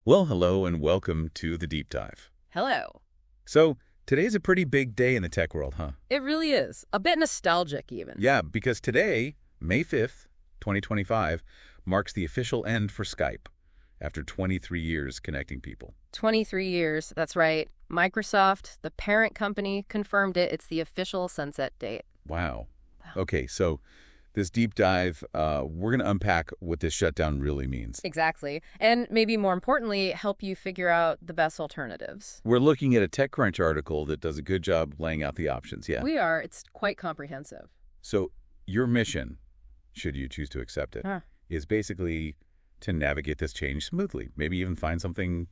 Well, hello and welcome to the Deep Dive. Hello. So, today's a pretty big day in the tech world, huh? It really is. A bit nostalgic, even. Yeah, because today, May 5th, 2025, marks the official end for Skype after 23 years connecting people. 23 years, that's right. Microsoft, the parent company, confirmed it. It's the official sunset date. Wow. Okay, so this deep dive, we're going to unpack what this shutdown really means. Exactly. And maybe more importantly, help you figure out the best alternatives. We're looking at a TechCrunch article that does a good job laying out the options, yeah. We are. It's quite comprehensive. So your mission, should you choose to accept it, is basically to navigate this change smoothly. Maybe even find something,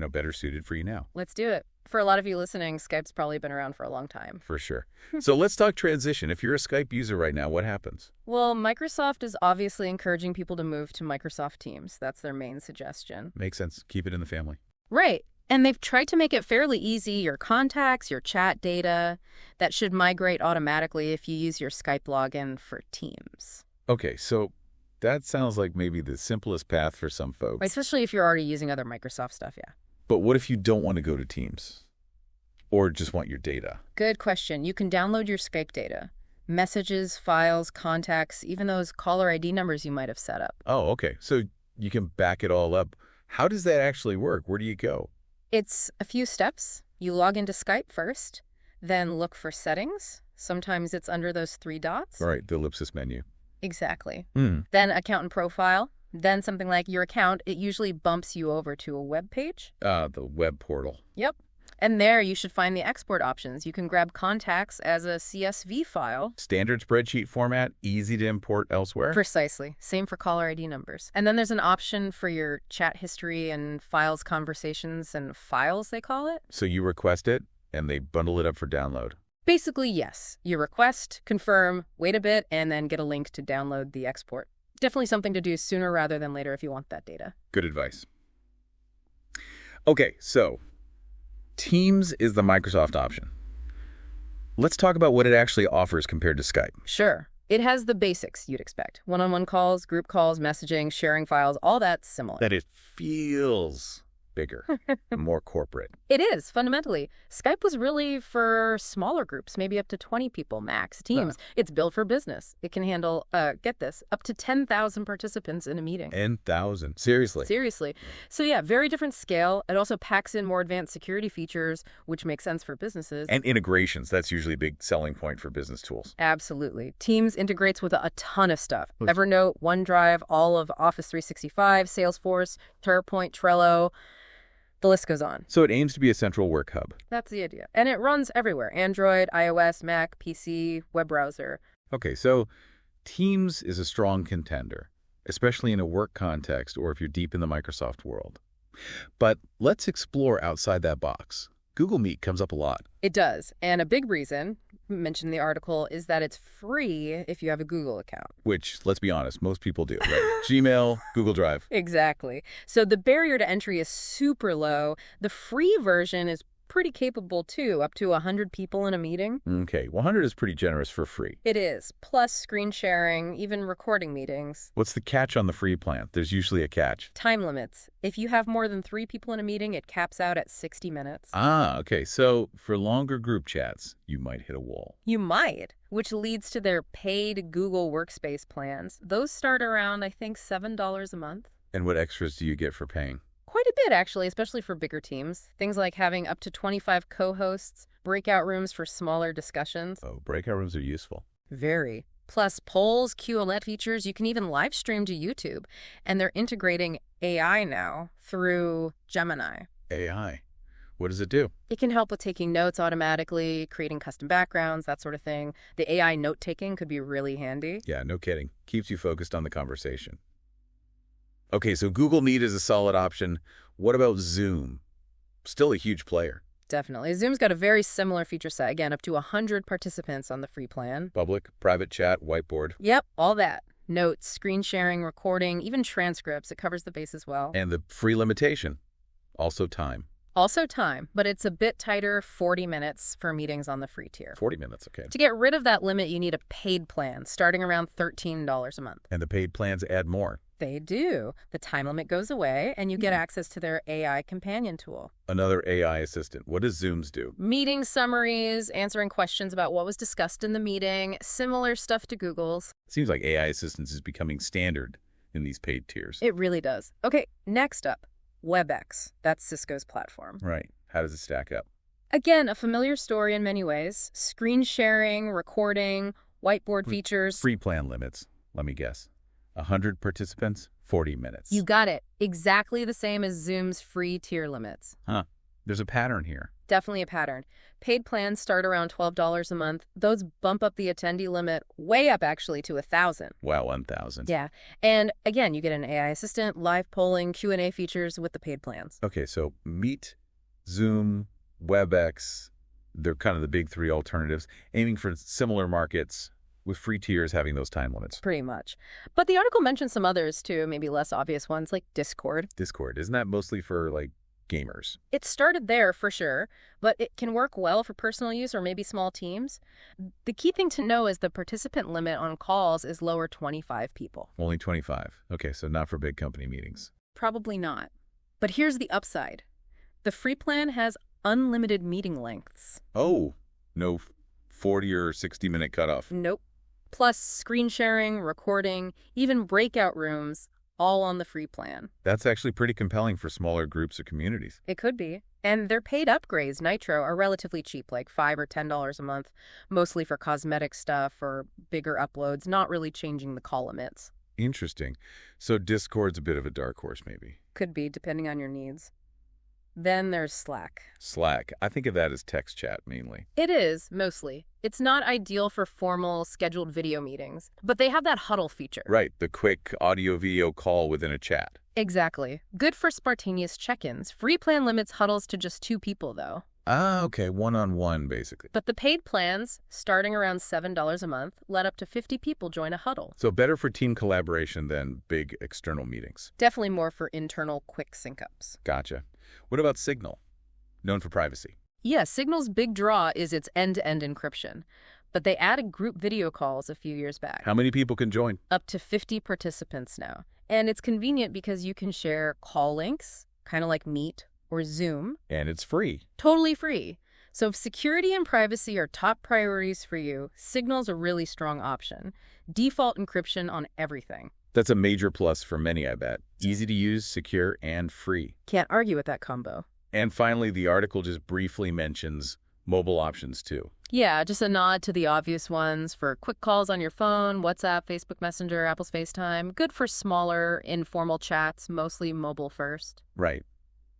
better suited for you now. Let's do it. For a lot of you listening, Skype's probably been around for a long time. For sure. So let's talk transition. If you're a Skype user right now, what happens? Well, Microsoft is obviously encouraging people to move to Microsoft Teams. That's their main suggestion. Makes sense. Keep it in the family. Right. And they've tried to make it fairly easy. Your contacts, your chat data, that should migrate automatically if you use your Skype login for Teams. Okay, so that sounds like maybe the simplest path for some folks. Especially if you're already using other Microsoft stuff, yeah. But what if you don't want to go to Teams? Or just want your data? Good question. You can download your Skype data. Messages, files, contacts, even those caller ID numbers you might have set up. Oh, okay. So you can back it all up. How does that actually work? Where do you go? It's a few steps. You log into Skype first, then look for settings. Sometimes it's under those three dots. All right, the ellipsis menu. Exactly. Then account and profile. Then something like your account, it usually bumps you over to a web page. The web portal. Yep. And there you should find the export options. You can grab contacts as a CSV file. Standard spreadsheet format, easy to import elsewhere. Precisely. Same for caller ID numbers. And then there's an option for your chat history and files, conversations, and files, they call it. So you request it, and they bundle it up for download. Basically, yes. You request, confirm, wait a bit, and then get a link to download the export. Definitely something to do sooner rather than later if you want that data. Good advice. Okay, so Teams is the Microsoft option. Let's talk about what it actually offers compared to Skype. Sure. It has the basics you'd expect. One-on-one calls, group calls, messaging, sharing files, all that's similar. That it feels bigger, more corporate. It is, fundamentally. Skype was really for smaller groups, maybe up to 20 people max. Teams, it's built for business. It can handle, get this, up to 10,000 participants in a meeting. 10,000. Seriously. Seriously. So yeah, very different scale. It also packs in more advanced security features, which makes sense for businesses. And integrations. That's usually a big selling point for business tools. Absolutely. Teams integrates with a ton of stuff. Evernote, OneDrive, all of Office 365, Salesforce, SharePoint, Trello. The list goes on. So it aims to be a central work hub. That's the idea. And it runs everywhere. Android, iOS, Mac, PC, web browser. Okay, so Teams is a strong contender, especially in a work context or if you're deep in the Microsoft world. But let's explore outside that box. Google Meet comes up a lot. It does. And a big reason, mentioned in the article, is that it's free if you have a Google account. Which, let's be honest, most people do, right? Gmail, Google Drive. Exactly. So the barrier to entry is super low. The free version is pretty capable, too, up to 100 people in a meeting. Okay, 100 is pretty generous for free. It is. Plus screen sharing, even recording meetings. What's the catch on the free plan? There's usually a catch. Time limits. If you have more than 3 people in a meeting, it caps out at 60 minutes. Ah, okay. So for longer group chats, you might hit a wall. You might, which leads to their paid Google Workspace plans. Those start around, I think, $7 a month. And what extras do you get for paying? Quite a bit, actually, especially for bigger teams. Things like having up to 25 co-hosts, breakout rooms for smaller discussions. Oh, breakout rooms are useful. Very. Plus polls, QLED features, you can even live stream to YouTube. And they're integrating AI now through Gemini. AI? What does it do? It can help with taking notes automatically, creating custom backgrounds, that sort of thing. The AI note-taking could be really handy. Yeah, no kidding. Keeps you focused on the conversation. Okay, so Google Meet is a solid option. What about Zoom? Still a huge player. Definitely. Zoom's got a very similar feature set. Again, up to 100 participants on the free plan. Public, private chat, whiteboard. Yep, all that. Notes, screen sharing, recording, even transcripts. It covers the base as well. And the free limitation. Also time. Also time, but it's a bit tighter, 40 minutes for meetings on the free tier. 40 minutes, okay. To get rid of that limit, you need a paid plan, starting around $13 a month. And the paid plans add more. They do. The time limit goes away, and you get access to their AI companion tool. Another AI assistant. What does Zooms do? Meeting summaries, answering questions about what was discussed in the meeting, similar stuff to Google's. Seems like AI assistance is becoming standard in these paid tiers. It really does. Okay, next up, WebEx. That's Cisco's platform. Right. How does it stack up? Again, a familiar story in many ways. Screen sharing, recording, whiteboard features. Free plan limits. Let me guess. 100 participants, 40 minutes. You got it. Exactly the same as Zoom's free tier limits. Huh. There's a pattern here. Definitely a pattern. Paid plans start around $12 a month. Those bump up the attendee limit way up, actually, to $1,000. Wow, 1,000. Yeah. And again, you get an AI assistant, live polling, Q&A features with the paid plans. Okay, so Meet, Zoom, WebEx, they're kind of the big three alternatives, aiming for similar markets with free tiers having those time limits. Pretty much. But the article mentions some others, too, maybe less obvious ones, like Discord. Discord, isn't that mostly for, like, gamers? It started there for sure, but it can work well for personal use or maybe small teams. The key thing to know is the participant limit on calls is lower 25 people. Only 25. Okay, so not for big company meetings. Probably not. But here's the upside. The free plan has unlimited meeting lengths. Oh, no 40 or 60-minute cutoff. Nope. Plus screen sharing, recording, even breakout rooms, all on the free plan. That's actually pretty compelling for smaller groups or communities. It could be. And their paid upgrades, Nitro, are relatively cheap, like $5 or $10 a month, mostly for cosmetic stuff or bigger uploads, not really changing the call limits. Interesting. So Discord's a bit of a dark horse, maybe. Could be, depending on your needs. Then there's Slack. Slack. I think of that as text chat, mainly. It is, mostly. It's not ideal for formal, scheduled video meetings, but they have that huddle feature. Right, the quick audio-video call within a chat. Exactly. Good for spontaneous check-ins. Free plan limits huddles to just 2 people, though. Ah, okay, one-on-one, basically. But the paid plans, starting around $7 a month, let up to 50 people join a huddle. So better for team collaboration than big external meetings. Definitely more for internal, quick sync-ups. Gotcha. What about Signal? Known for privacy. Yeah, Signal's big draw is its end-to-end encryption. But they added group video calls a few years back. How many people can join? Up to 50 participants now. And it's convenient because you can share call links, kind of like Meet or Zoom. And it's free. Totally free. So if security and privacy are top priorities for you, Signal's a really strong option. Default encryption on everything. That's a major plus for many, I bet. Easy to use, secure, and free. Can't argue with that combo. And finally, the article just briefly mentions mobile options, too. Yeah, just a nod to the obvious ones for quick calls on your phone, WhatsApp, Facebook Messenger, Apple's FaceTime. Good for smaller, informal chats, mostly mobile first. Right.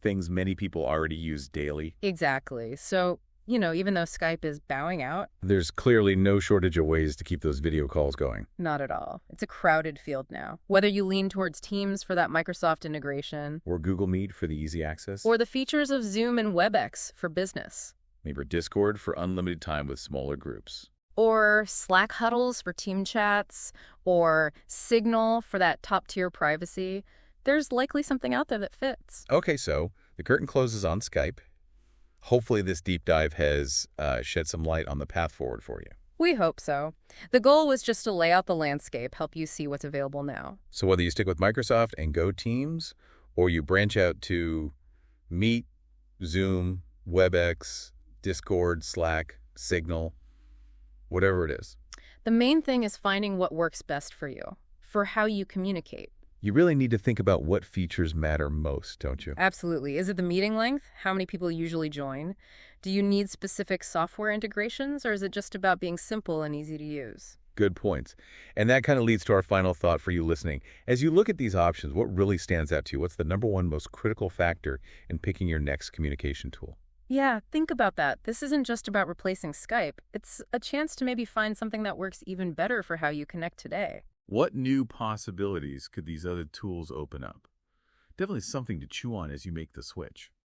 Things many people already use daily. Exactly. So, even though Skype is bowing out, there's clearly no shortage of ways to keep those video calls going. Not at all. It's a crowded field now. Whether you lean towards Teams for that Microsoft integration, or Google Meet for the easy access, or the features of Zoom and WebEx for business, maybe Discord for unlimited time with smaller groups, or Slack huddles for team chats, or Signal for that top-tier privacy, there's likely something out there that fits. Okay, so the curtain closes on Skype. Hopefully this deep dive has shed some light on the path forward for you. We hope so. The goal was just to lay out the landscape, help you see what's available now. So whether you stick with Microsoft and Go Teams, or you branch out to Meet, Zoom, WebEx, Discord, Slack, Signal, whatever it is. The main thing is finding what works best for you, for how you communicate. You really need to think about what features matter most, don't you? Absolutely. Is it the meeting length? How many people usually join? Do you need specific software integrations, or is it just about being simple and easy to use? Good points. And that kind of leads to our final thought for you listening. As you look at these options, what really stands out to you? What's the number one most critical factor in picking your next communication tool? Yeah, think about that. This isn't just about replacing Skype. It's a chance to maybe find something that works even better for how you connect today. What new possibilities could these other tools open up? Definitely something to chew on as you make the switch.